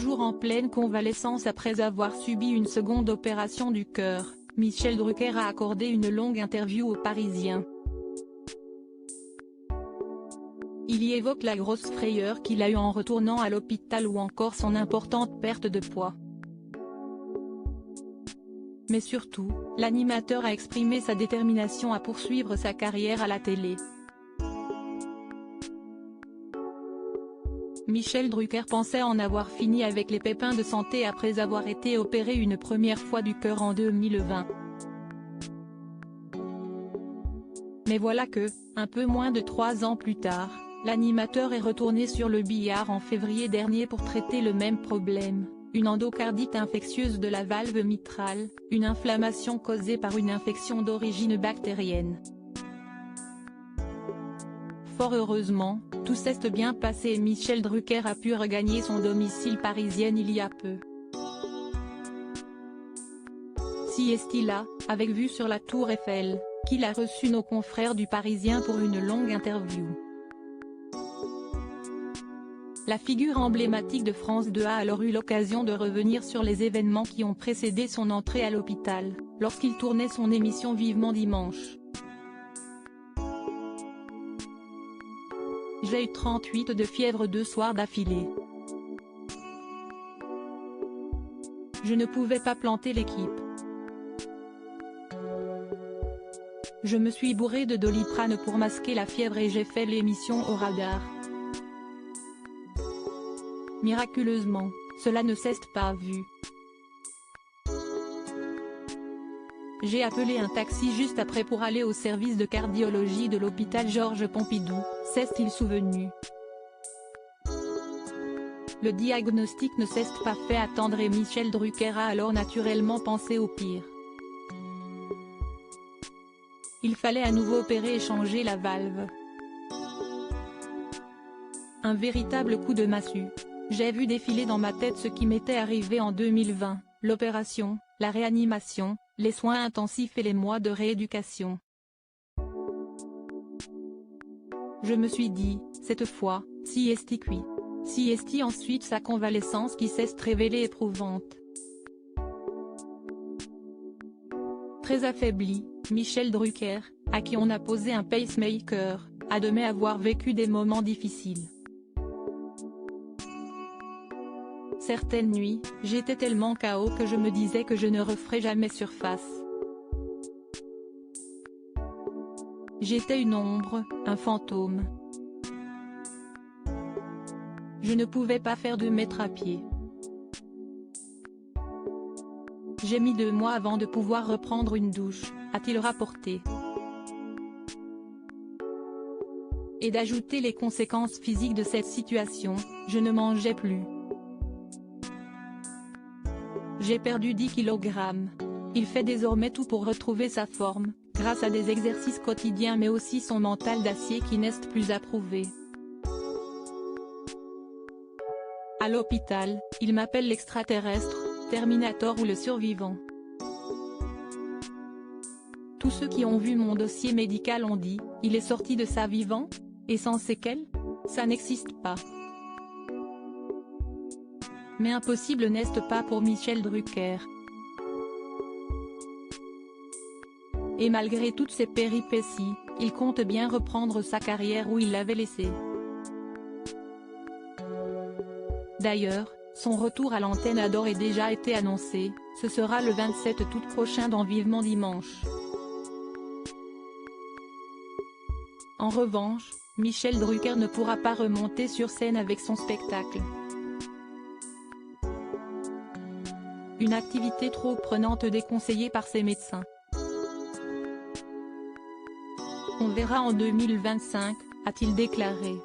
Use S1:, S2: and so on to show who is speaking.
S1: toujours en pleine convalescence après avoir subi une seconde opération du cœur, Michel Drucker a accordé une longue interview aux Parisiens. Il y évoque la grosse frayeur qu'il a eue en retournant à l'hôpital ou encore son importante perte de poids. Mais surtout, l'animateur a exprimé sa détermination à poursuivre sa carrière à la télé. Michel Drucker pensait en avoir fini avec les pépins de santé après avoir été opéré une première fois du cœur en 2020. Mais voilà que, un peu moins de 3 ans plus tard, l'animateur est retourné sur le billard en février dernier pour traiter le même problème, une endocardite infectieuse de la valve mitrale, une inflammation causée par une infection d'origine bactérienne. Fort heureusement, tout s'est bien passé et Michel Drucker a pu regagner son domicile parisien il y a peu. Si est-il là, avec vue sur la tour Eiffel, qu'il a reçu nos confrères du Parisien pour une longue interview. La figure emblématique de France 2 a alors eu l'occasion de revenir sur les événements qui ont précédé son entrée à l'hôpital, lorsqu'il tournait son émission Vivement Dimanche. J'ai eu 38 de fièvre 2 soirs d'affilée. Je ne pouvais pas planter l'équipe. Je me suis bourré de Doliprane pour masquer la fièvre et j'ai fait l'émission au radar. Miraculeusement, cela ne s'est pas vu. J'ai appelé un taxi juste après pour aller au service de cardiologie de l'hôpital Georges Pompidou, s'est-il souvenu. Le diagnostic ne s'est pas fait attendre et Michel Drucker a alors naturellement pensé au pire. Il fallait à nouveau opérer et changer la valve. Un véritable coup de massue. J'ai vu défiler dans ma tête ce qui m'était arrivé en 2020, l'opération, la réanimation, les soins intensifs et les mois de rééducation. Je me suis dit, cette fois, si est-il cuit. Si est-il ensuite sa convalescence qui s'est révélée éprouvante. Très affaibli, Michel Drucker, à qui on a posé un pacemaker, admet avoir vécu des moments difficiles. Certaines nuits, j'étais tellement KO que je me disais que je ne referais jamais surface. J'étais une ombre, un fantôme. Je ne pouvais pas faire 2 mètres à pied. J'ai mis 2 mois avant de pouvoir reprendre une douche, a-t-il rapporté. Et d'ajouter les conséquences physiques de cette situation, je ne mangeais plus. J'ai perdu 10 kg. Il fait désormais tout pour retrouver sa forme, grâce à des exercices quotidiens mais aussi son mental d'acier qui n'est plus approuvé. À l'hôpital, il m'appelle l'extraterrestre, Terminator ou le survivant. Tous ceux qui ont vu mon dossier médical ont dit, il est sorti de ça vivant? Et sans séquelles? Ça n'existe pas. Mais impossible n'est-ce pas pour Michel Drucker. Et malgré toutes ces péripéties, il compte bien reprendre sa carrière où il l'avait laissée. D'ailleurs, son retour à l'antenne a d'ores et déjà été annoncé, ce sera le 27 août prochain dans Vivement Dimanche. En revanche, Michel Drucker ne pourra pas remonter sur scène avec son spectacle. Une activité trop prenante déconseillée par ses médecins. On verra en 2025, a-t-il déclaré.